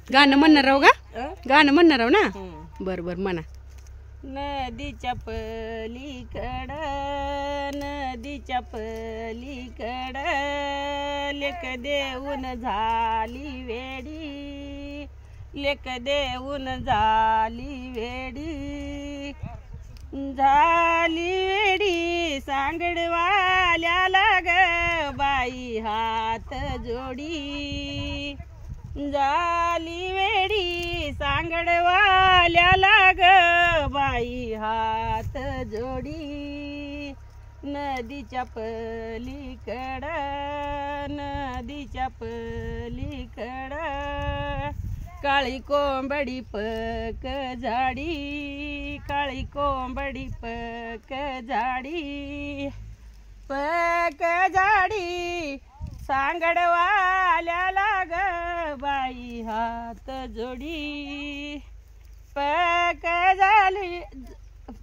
गाणं म्हणणार राहू का? गाणं म्हणणार राहू ना. बर बर म्हणा. नदीच्या पलीकड नदीच्या पलीकड लेक देऊन झाली वेडी लेक देऊन झाली वेडी झाली वेडी सांगडवाल्याला ग बाई हात जोडी झाली वेडी सांगडवाल्याला ग बाई हात जोडी नदीच्या पलीकड नदीच्या पलीकड काळी कोंबडी पक झाडी काळी कोंबडी पक झाडी पक झाडी सांगडवाल्याला ग बाई हात जोडी पक झाली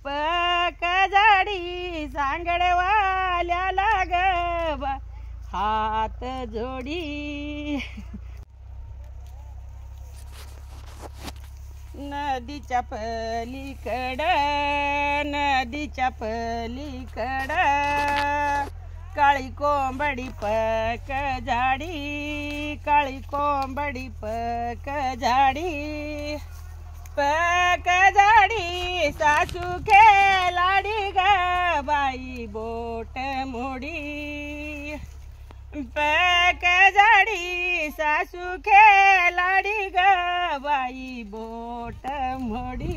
पक झाडी सांगडवाल्याला ग बा हात जोडी नदीच्या पलीकड नदीच्या पलीकड काळी कोंबडी पक झाडी काळी कोंबडी पक झाडी पक झाडी सासू खेळाडी ग बाई बोट मोडी पक झाडी सासू खेळाडी ग बाई बोट मोडी